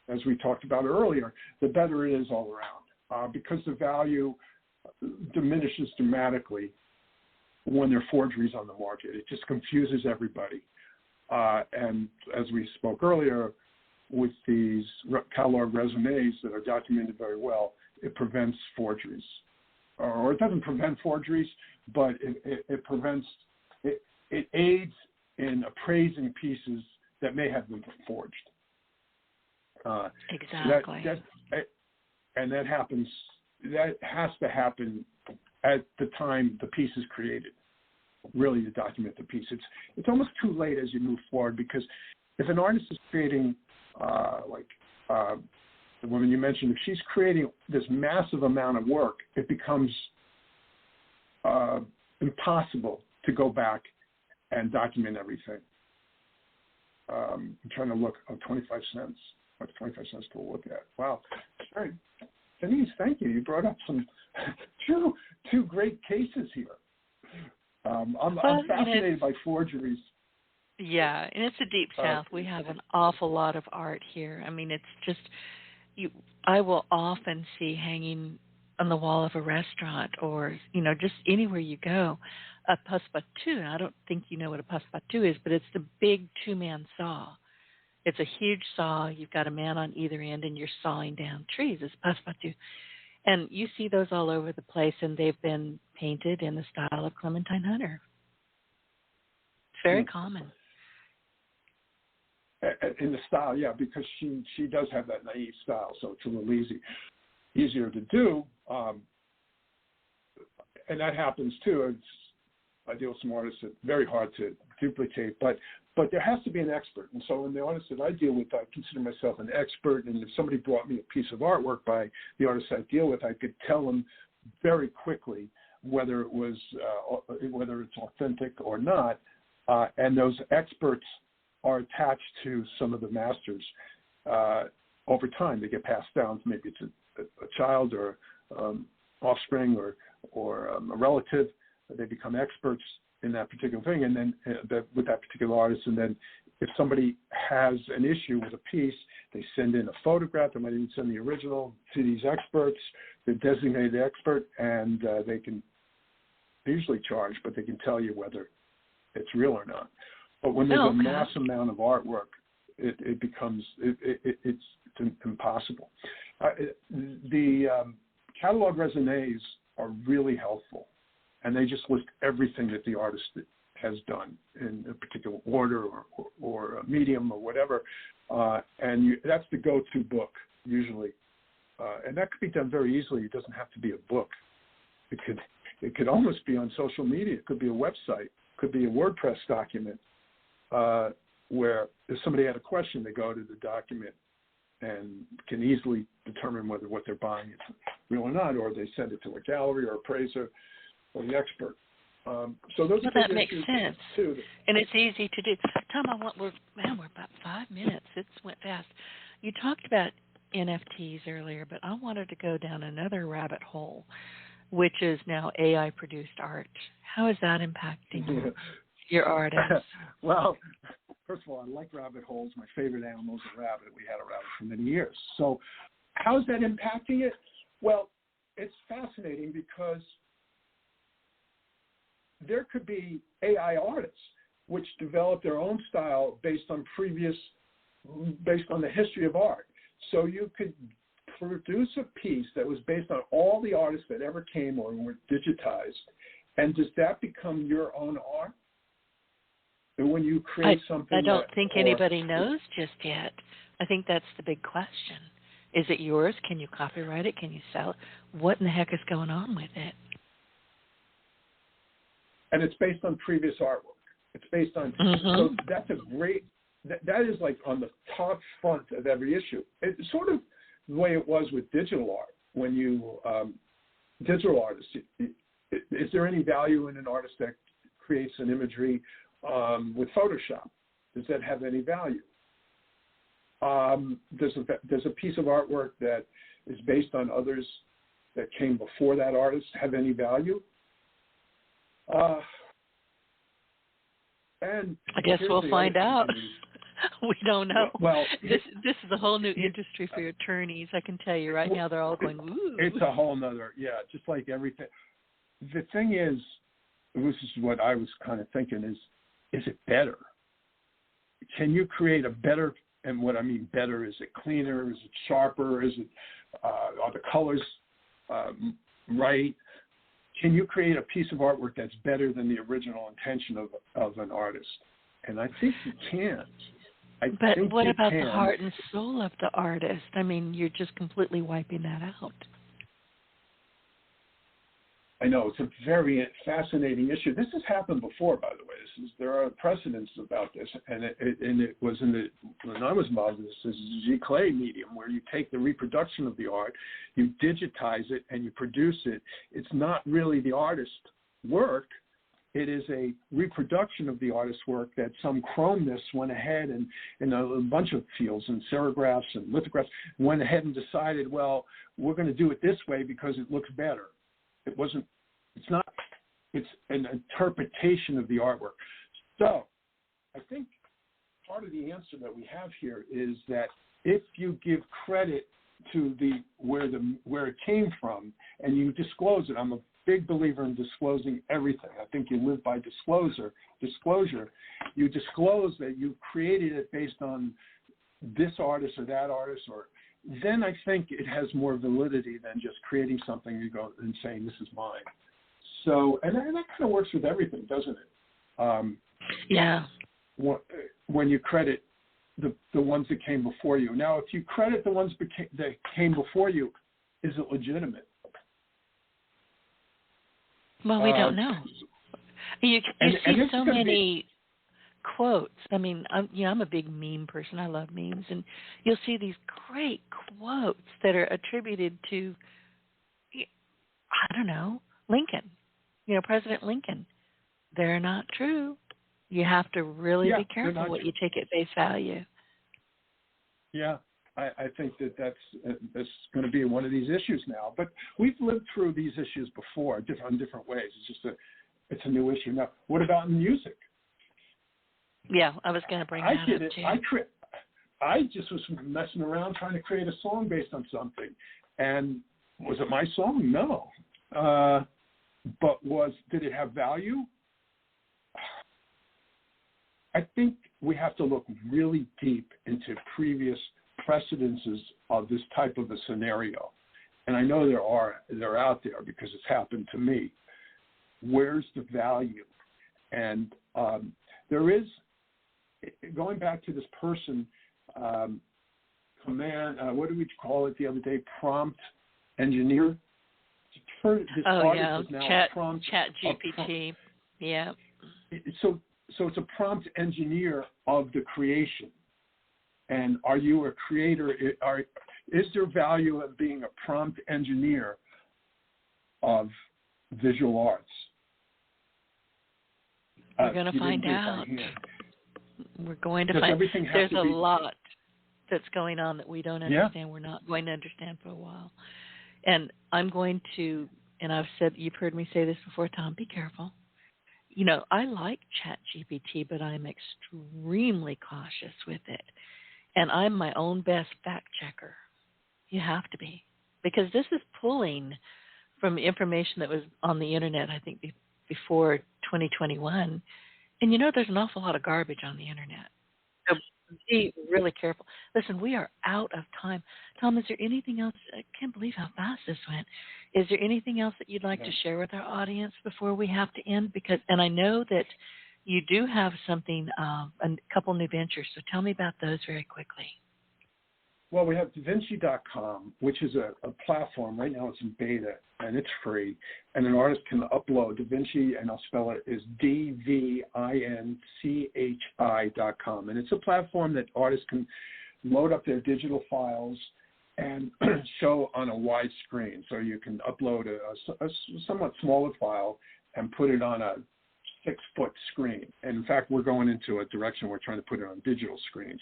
as we talked about earlier, the better it is all around. Because the value diminishes dramatically when there are forgeries on the market. It just confuses everybody. And as we spoke earlier, with these catalog resumes that are documented very well, it prevents forgeries, or it doesn't prevent forgeries, but it prevents, it aids in appraising pieces that may have been forged. Exactly. And that has to happen at the time the piece is created, really, to document the piece. It's almost too late as you move forward, because if an artist is creating, the woman you mentioned, if she's creating this massive amount of work, it becomes impossible to go back and document everything. I'm trying to look, 25 cents. What's 25 cents to look at? Wow. All right. Denise, thank you. You brought up some two great cases here. I'm fascinated by forgeries. Yeah, and it's the Deep South. We have an awful lot of art here. I mean, it's just, I will often see hanging on the wall of a restaurant, or, just anywhere you go, a passe-partout. I don't think you know what a passe-partout is, but it's the big two-man saw. It's a huge saw. You've got a man on either end, and you're sawing down trees. It's passe-partout. And you see those all over the place, and they've been painted in the style of Clementine Hunter. It's very common. In the style, yeah, because she does have that naive style, so it's a little easier to do. And that happens too. I deal with some artists that very hard to duplicate, but there has to be an expert. And so in the artists that I deal with, I consider myself an expert. And if somebody brought me a piece of artwork by the artist I deal with, I could tell them very quickly whether it's authentic or not. And those experts are attached to some of the masters over time. They get passed down. Maybe it's a child or offspring or a relative. They become experts in that particular thing, and then with that particular artist. And then if somebody has an issue with a piece, they send in a photograph. They might even send the original to these experts, the designated expert, and they can usually charge, but they can tell you whether it's real or not. But when there's a mass amount of artwork, it becomes it's impossible. The catalog raisonnés are really helpful, and they just list everything that the artist has done in a particular order or a medium or whatever, and that's the go-to book usually, and that could be done very easily. It doesn't have to be a book. It could almost be on social media. It could be a website. It could be a WordPress document. Where if somebody had a question, they go to the document and can easily determine whether what they're buying is real or not, or they send it to a gallery or appraiser or the expert. So those are that makes sense too. And it's easy to do. Tom, we're about 5 minutes. It went fast. You talked about NFTs earlier, but I wanted to go down another rabbit hole, which is now AI-produced art. How is that impacting your artists? Well, first of all, I like rabbit holes. My favorite animal is a rabbit. We had a rabbit for many years. So how's that impacting it? Well, it's fascinating because there could be AI artists which develop their own style based on the history of art. So you could produce a piece that was based on all the artists that ever came or were digitized. And does that become your own art? When you create something, I don't think anybody knows just yet. I think that's the big question. Is it yours? Can you copyright it? Can you sell it? What in the heck is going on with it? And it's based on previous artwork. It's based on, so that's a great, that is like on the top front of every issue. It's sort of the way it was with digital art. When you, digital artists, is there any value in an artist that creates an imagery with Photoshop? Does that have any value? Does a piece of artwork that is based on others that came before that artist have any value? And I guess we'll find out. We don't know. Well, this is a whole new industry for attorneys. I can tell you right now, they're all going, ooh. It's a whole nother, just like everything. The thing is, this is what I was kind of thinking is it better? Can you create a better, and what I mean better, is it cleaner? Is it sharper? Is it, are the colors write, can you create a piece of artwork that's better than the original intention of an artist? And I think you can. But what about the heart and soul of the artist? I mean, you're just completely wiping that out. I know, it's a very fascinating issue. This has happened before, by the way. There are precedents about this, and it was when I was involved in this G-clay medium, where you take the reproduction of the art, you digitize it, and you produce it. It's not really the artist's work. It is a reproduction of the artist's work that some chromenists went ahead and in a bunch of fields, and serigraphs and lithographs, went ahead and decided, well, we're going to do it this way because it looks better. It's an interpretation of the artwork. So I think part of the answer that we have here is that if you give credit to where it came from and you disclose it, I'm a big believer in disclosing everything. I think you live by disclosure. You disclose that you created it based on this artist or that artist, then I think it has more validity than just creating something you go and saying, this is mine. So, and that kind of works with everything, doesn't it? Yeah. When you credit the ones that came before you. Now, if you credit the ones that came before you, is it legitimate? Well, we don't know. You see so many quotes. I mean, I'm a big meme person. I love memes, and you'll see these great quotes that are attributed to, I don't know, Lincoln. President Lincoln. They're not true. You have to really be careful what you take at face value. Yeah, I think that's going to be one of these issues now. But we've lived through these issues before, in different ways. It's just it's a new issue now. What about in music? Yeah, I was going to bring that up too. I just was messing around trying to create a song based on something, and was it my song? No. But did it have value? I think we have to look really deep into previous precedences of this type of a scenario. And I know they're out there because it's happened to me. Where's the value? And there is, going back to this person, what did we call it the other day? Prompt engineer. Chat GPT. Yeah. So it's a prompt engineer of the creation. And are you a creator? Is there value in being a prompt engineer of visual arts? We're going to find out. We're going to find. There's a lot that's going on that we don't understand. Yeah. We're not going to understand for a while. And I'm going to, and I've said, you've heard me say this before, Tom, be careful. I like ChatGPT, but I'm extremely cautious with it. And I'm my own best fact checker. You have to be. Because this is pulling from information that was on the internet, I think, before 2021. And there's an awful lot of garbage on the internet. So be really careful. Listen, we are out of time. Tom, is there anything else? I can't believe how fast this went. Is there anything else that you'd like to share with our audience before we have to end? And I know that you do have something, a couple new ventures, so tell me about those very quickly. Well, we have DaVinci.com, which is a platform. Right now it's in beta, and it's free. And an artist can upload DaVinci, and I'll spell it, is DVINCHI.com. And it's a platform that artists can load up their digital files and show on a wide screen. So you can upload a somewhat smaller file and put it on a 6-foot screen. And in fact, we're going into a direction we're trying to put it on digital screens.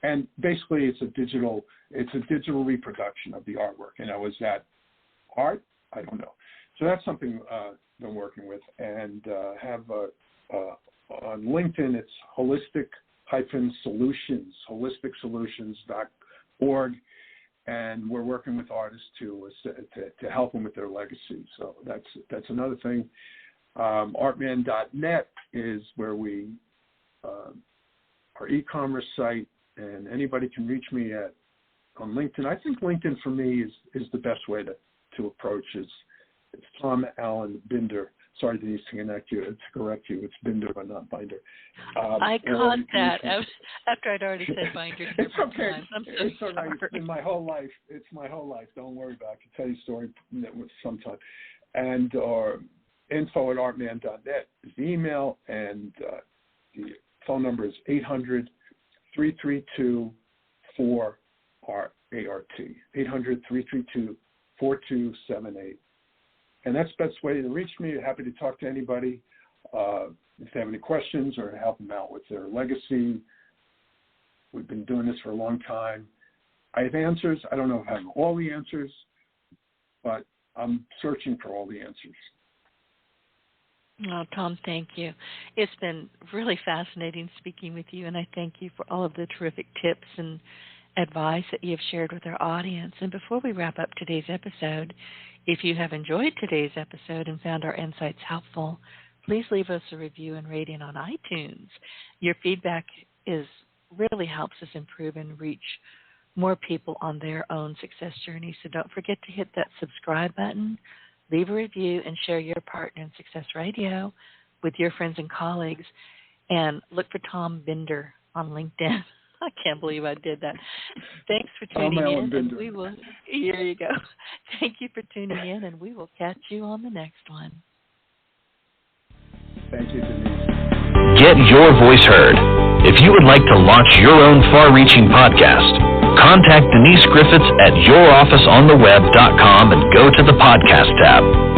And basically, it's a digital reproduction of the artwork. Is that art? I don't know. So that's something I'm working with, and have on LinkedIn. It's holisticsolutions.org, and we're working with artists to help them with their legacy. So that's another thing. Artman.net is where our e-commerce site. And anybody can reach me on LinkedIn. I think LinkedIn for me is the best way to to approach is it's Tom Allen Binder. Sorry, Denise, to correct you. It's Binder, but not Binder. I caught that after I'd already said Binder several times. I'm so it's sorry. All right. It's my whole life. Don't worry about it. I can tell you a story sometime. And info@artman.net is the email, and the phone number is 800-332-4ART. 800-332-4278. And that's the best way to reach me. Happy to talk to anybody if they have any questions or help them out with their legacy. We've been doing this for a long time. I have answers. I don't know if I have all the answers, but I'm searching for all the answers. Oh, Tom, thank you. It's been really fascinating speaking with you, and I thank you for all of the terrific tips and advice that you've shared with our audience. And before we wrap up today's episode, if you have enjoyed today's episode and found our insights helpful, please leave us a review and rating on iTunes. Your feedback really helps us improve and reach more people on their own success journey. So don't forget to hit that subscribe button, leave a review, and share your partner in Success Radio with your friends and colleagues. And look for Tom Binder on LinkedIn. I can't believe I did that. Thanks for tuning in. And we will. Here you go. Thank you for tuning in, and we will catch you on the next one. Thank you, Denise. Get your voice heard. If you would like to launch your own far-reaching podcast, contact Denise Griffitts at yourofficeontheweb.com and go to the podcast tab.